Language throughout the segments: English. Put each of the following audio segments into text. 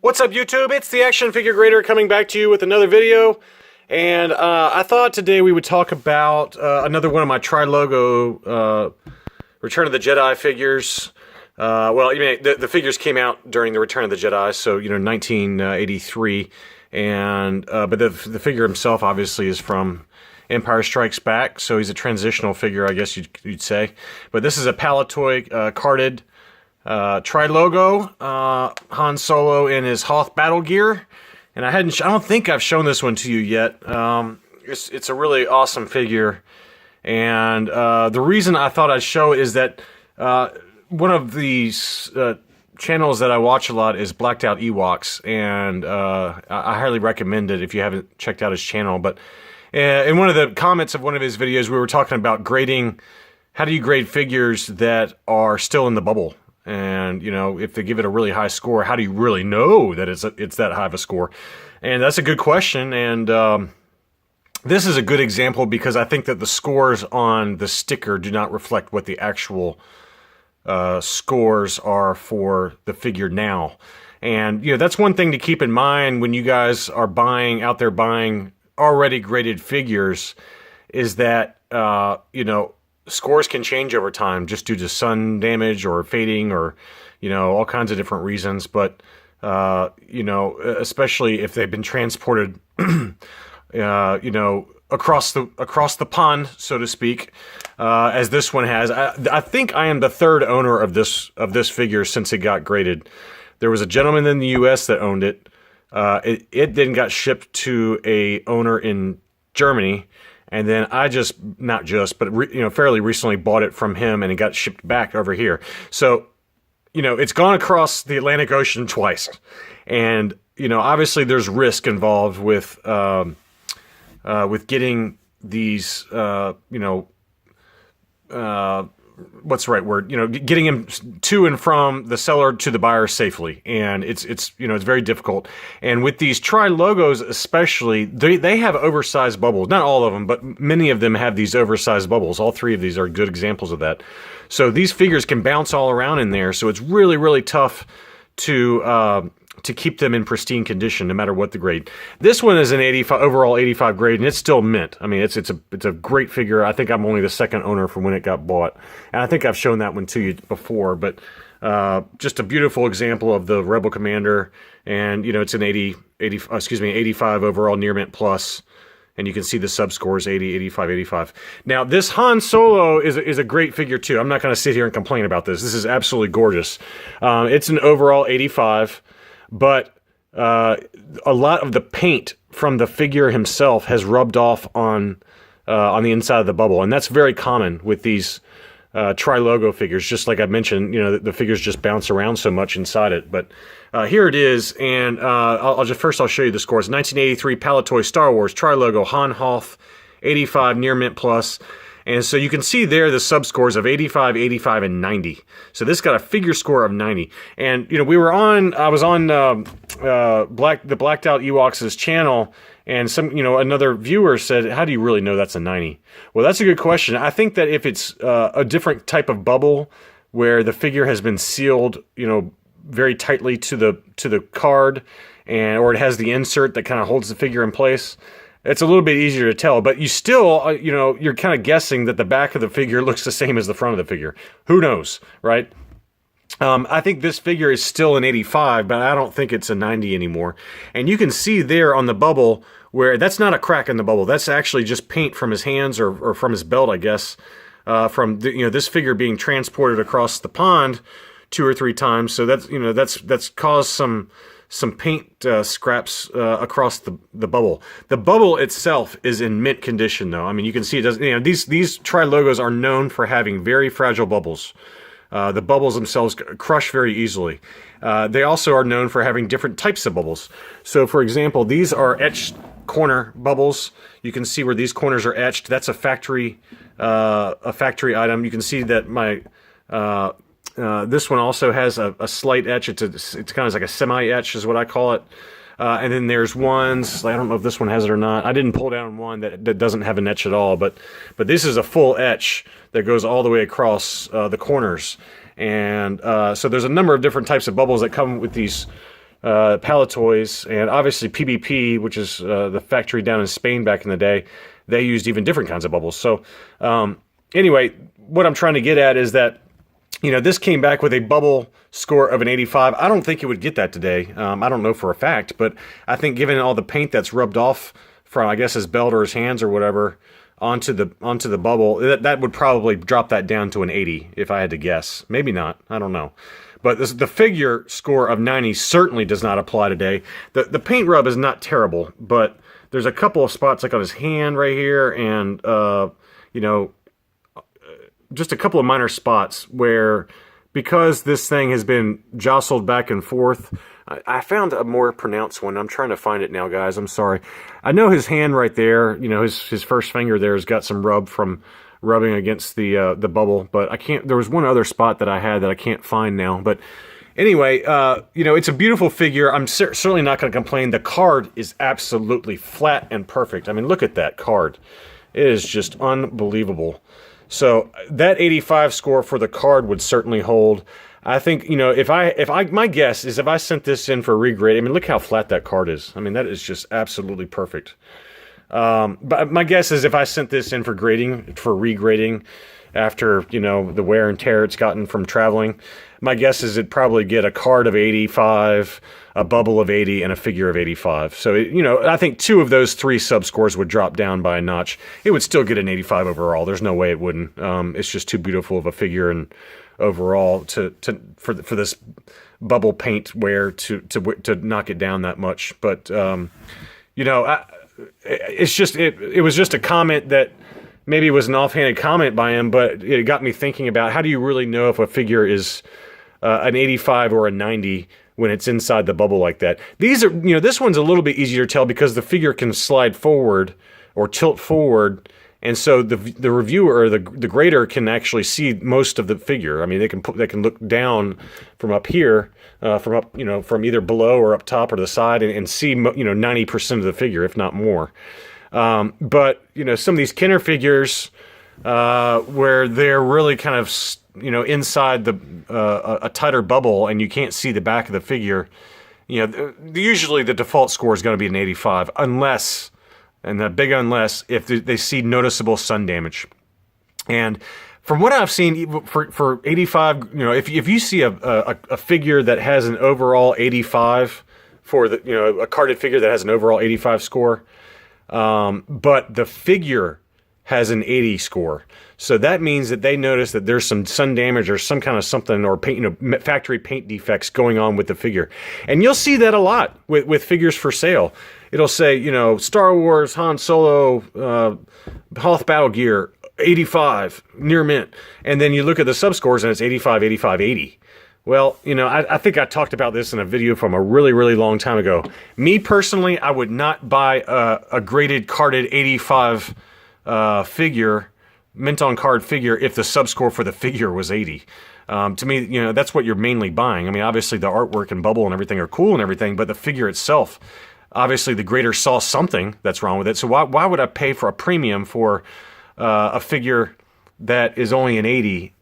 What's up, YouTube? It's the Action Figure Grader coming back to you with another video. And I thought today we would talk about another one of my Tri-Logo Return of the Jedi figures. Well, you mean, the figures came out during the Return of the Jedi, so, 1983. And but the figure himself obviously is from Empire Strikes Back, so he's a transitional figure, I guess you'd say. But this is a Palitoy carded Tri-Logo Han Solo in his Hoth Battle Gear, and I don't think I've shown this one to you yet. It's a really awesome figure, and the reason I thought I'd show it is that one of these channels that I watch a lot is Blacked Out Ewoks, and I highly recommend it if you haven't checked out his channel. But in one of the comments of one of his videos, we were talking about grading. How do you grade figures that are still in the bubble? And, if they give it a really high score, how do you really know that it's that high of a score? And that's a good question. And this is a good example because I think that the scores on the sticker do not reflect what the actual scores are for the figure now. And, that's one thing to keep in mind when you guys are out there buying already graded figures, is that, scores can change over time just due to sun damage or fading or, all kinds of different reasons. But, especially if they've been transported, across the pond, so to speak, as this one has. I think I am the third owner of this figure since it got graded. There was a gentleman in the U.S. that owned it. It then got shipped to a owner in Germany. And then I fairly recently bought it from him, and it got shipped back over here. So, it's gone across the Atlantic Ocean twice. And, obviously there's risk involved with getting these, what's the right word? Getting them to and from the seller to the buyer safely, and it's very difficult. And with these Tri-Logos especially, they have oversized bubbles. Not all of them, but many of them have these oversized bubbles. All three of these are good examples of that. So these figures can bounce all around in there. So it's really, really tough to keep them in pristine condition, no matter what the grade. This one is an 85 overall 85 grade, and it's still mint. I mean, it's a great figure. I think I'm only the second owner from when it got bought, and I think I've shown that one to you before. But just a beautiful example of the Rebel Commander, and it's an 85 overall near mint plus, and you can see the sub scores 80, 85, 85. Now this Han Solo is a great figure too. I'm not going to sit here and complain about this. This is absolutely gorgeous. It's an overall 85. But a lot of the paint from the figure himself has rubbed off on the inside of the bubble, and that's very common with these Tri-Logo figures. Just like I mentioned, the figures just bounce around so much inside it. But here it is, and I'll show you the scores. 1983 Palitoy Star Wars Tri-Logo Han Hoth 85 near mint plus. And so you can see there the sub-scores of 85, 85, and 90. So this got a figure score of 90. And, I was on the Blacked Out Ewoks' channel, and another viewer said, how do you really know that's a 90? Well, that's a good question. I think that if it's a different type of bubble where the figure has been sealed, very tightly to the card, or it has the insert that kind of holds the figure in place, it's a little bit easier to tell, but you still, you're kind of guessing that the back of the figure looks the same as the front of the figure. Who knows, right? I think this figure is still an 85, but I don't think it's a 90 anymore. And you can see there on the bubble where that's not a crack in the bubble. That's actually just paint from his hands or from his belt, I guess, from this figure being transported across the pond 2 or 3 times. So that's caused some paint scraps across the bubble. The bubble itself is in mint condition, though. I mean, you can see it does. These Tri-Logos are known for having very fragile bubbles. The bubbles themselves crush very easily. They also are known for having different types of bubbles. So, for example, these are etched corner bubbles. You can see where these corners are etched. That's a factory item. You can see that my this one also has a slight etch. It's kind of like a semi-etch is what I call it. And then there's ones, I don't know if this one has it or not. I didn't pull down one that doesn't have an etch at all, but this is a full etch that goes all the way across the corners. And so there's a number of different types of bubbles that come with these Palitoys, and obviously PBP, which is the factory down in Spain back in the day, they used even different kinds of bubbles. So anyway, what I'm trying to get at is that, you know, this came back with a bubble score of an 85. I don't think it would get that today. I don't know for a fact, but I think given all the paint that's rubbed off from, I guess, his belt or his hands or whatever onto the bubble, that would probably drop that down to an 80 if I had to guess. Maybe not. I don't know. But the figure score of 90 certainly does not apply today. The paint rub is not terrible, but there's a couple of spots like on his hand right here and, you know, just a couple of minor spots where, because this thing has been jostled back and forth, I found a more pronounced one. I'm trying to find it now, guys. I'm sorry. I know his hand right there, you know, his first finger there has got some rub from rubbing against the bubble, but I can't. There was one other spot that I had that I can't find now. But anyway, you know, it's a beautiful figure. I'm certainly not going to complain. The card is absolutely flat and perfect. I mean, look at that card. It is just unbelievable. So that 85 score for the card would certainly hold. I think, you know, my guess is if I sent this in for regrade, I mean, look how flat that card is. I mean, that is just absolutely perfect. But my guess is if I sent this in for regrading after, you know, the wear and tear it's gotten from traveling, my guess is it'd probably get a card of 85, a bubble of 80, and a figure of 85. So, you know, I think 2 of those 3 sub-scores would drop down by a notch. It would still get an 85 overall. There's no way it wouldn't. It's just too beautiful of a figure and overall for this bubble paint wear to knock it down that much. But, you know, it was just a comment that maybe it was an offhanded comment by him, but it got me thinking about how do you really know if a figure is an 85 or a 90 when it's inside the bubble like that. These are, you know, this one's a little bit easier to tell because the figure can slide forward or tilt forward, and so the reviewer or the grader can actually see most of the figure. I mean, they can look down from up here, from either below or up top or the side, and see, you know, 90% of the figure, if not more. But, you know, some of these Kenner figures, where they're really kind of, you know, inside a tighter bubble and you can't see the back of the figure, you know, usually the default score is going to be an 85, unless, and the big unless, if they see noticeable sun damage. And from what I've seen, for 85, you know, if you see a figure that has an overall 85 for the, you know, a carded figure that has an overall 85 score, but the figure has an 80 score. So that means that they notice that there's some sun damage or some kind of something, or paint, you know, factory paint defects going on with the figure. And you'll see that a lot with figures for sale. It'll say, you know, Star Wars, Han Solo, Hoth Battle Gear, 85, near mint. And then you look at the subscores and it's 85, 85, 80. Well, you know, I think I talked about this in a video from a really, really long time ago. Me personally, I would not buy a graded carded 85 figure, mint on card figure, if the subscore for the figure was 80. To me, you know, that's what you're mainly buying. I mean, obviously the artwork and bubble and everything are cool and everything, but the figure itself, obviously the grader saw something that's wrong with it. So why would I pay for a premium for a figure that is only an 80?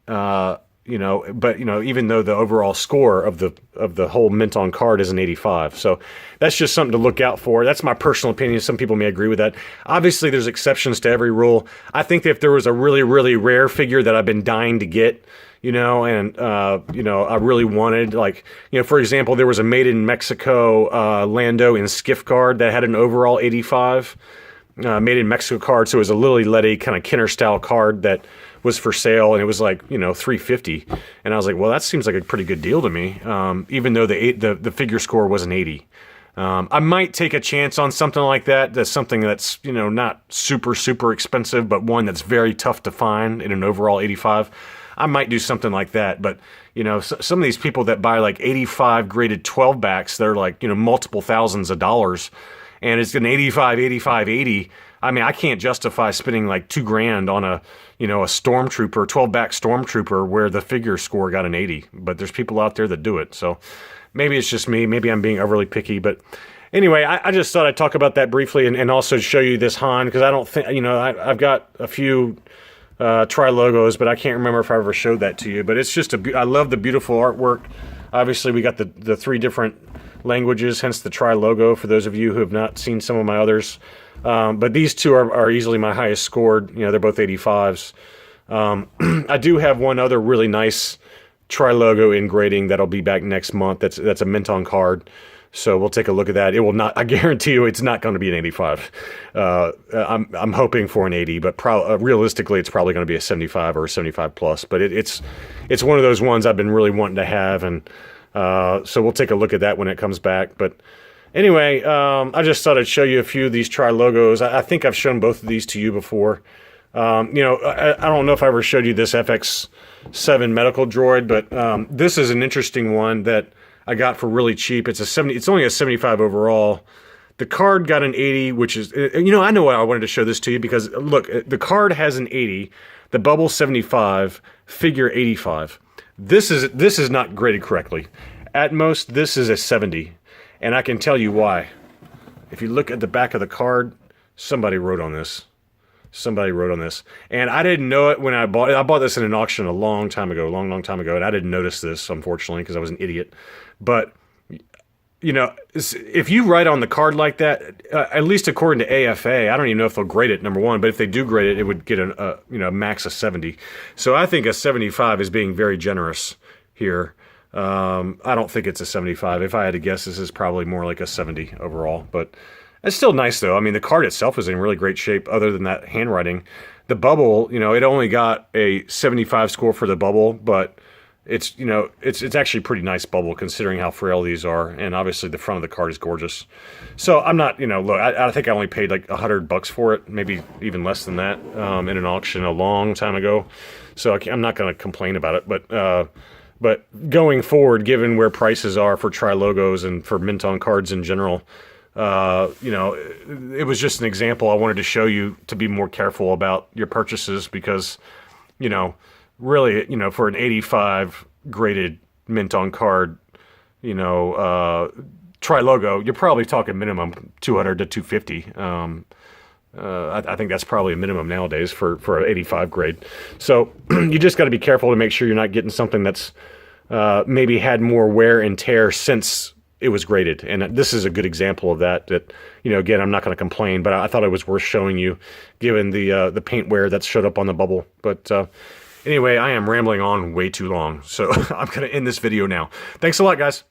You know, but, you know, even though the overall score of the whole mint on card is an 85. So that's just something to look out for. That's my personal opinion. Some people may agree with that. Obviously, there's exceptions to every rule. I think that if there was a really, really rare figure that I've been dying to get, you know, and, you know, I really wanted, like, you know, for example, there was a Made in Mexico Lando in Skiff card that had an overall 85. Made in Mexico card, so it was a Lily Letty kind of Kenner style card that was for sale, and it was like, you know, $350, and I was like, well, that seems like a pretty good deal to me, even though the figure score was an 80. I might take a chance on something like that. That's something that's, you know, not super expensive, but one that's very tough to find in an overall 85. I might do something like that, but, you know, some of these people that buy like 85 graded 12 backs, they're like, you know, multiple thousands of dollars, and it's an 85, 85, 80. I mean, I can't justify spending like $2,000 on a, you know, a Stormtrooper, 12-back Stormtrooper where the figure score got an 80. But there's people out there that do it. So maybe it's just me. Maybe I'm being overly picky. But anyway, I just thought I'd talk about that briefly and also show you this Han, because I don't think, you know, I've got a few Tri-Logos, but I can't remember if I ever showed that to you. But it's just I love the beautiful artwork. Obviously, we got the 3 different languages, hence the Tri-Logo for those of you who have not seen some of my others. But these two are easily my highest scored. You know, they're both 85s. I do have one other really nice Tri-Logo in grading that'll be back next month. That's a mint on card. So we'll take a look at that. It will not, I guarantee you, it's not going to be an 85. I'm hoping for an 80, but realistically, it's probably going to be a 75 or a 75 plus. But it's one of those ones I've been really wanting to have, and so we'll take a look at that when it comes back. But anyway, I just thought I'd show you a few of these Tri-Logos. I think I've shown both of these to you before. You know, I don't know if I ever showed you this FX7 medical droid, but this is an interesting one that I got for really cheap. It's only a 75 overall. The card got an 80, which is, you know, I know why I wanted to show this to you, because look, the card has an 80, the bubble 75, figure 85. This is not graded correctly. At most, this is a 70, and I can tell you why. If you look at the back of the card, somebody wrote on this. Somebody wrote on this, and I didn't know it when I bought it. I bought this in an auction a long time ago, long time ago, and I didn't notice this, unfortunately, because I was an idiot. But, you know, if you write on the card like that, at least according to AFA, I don't even know if they'll grade it, number one, but if they do grade it, it would get a max of 70. So I think a 75 is being very generous here. I don't think it's a 75. If I had to guess, this is probably more like a 70 overall, but it's still nice, though. I mean, the card itself is in really great shape, other than that handwriting. The bubble, you know, it only got a 75 score for the bubble, but it's, you know, it's actually a pretty nice bubble considering how frail these are, and obviously the front of the card is gorgeous. So I'm not, you know, look, I think I only paid like $100 for it, maybe even less than that, in an auction a long time ago. So I'm not going to complain about it, but going forward, given where prices are for Tri-Logos and for mint on cards in general, you know, it was just an example I wanted to show you to be more careful about your purchases, because, you know, really, you know, for an 85 graded mint on card, you know, Tri-Logo, you're probably talking minimum 200 to 250. I think that's probably a minimum nowadays for an 85 grade. So you just got to be careful to make sure you're not getting something that's maybe had more wear and tear since it was graded. And this is a good example of that, you know, again, I'm not going to complain, but I thought it was worth showing you given the paint wear that showed up on the bubble. But anyway, I am rambling on way too long, so I'm going to end this video now. Thanks a lot, guys.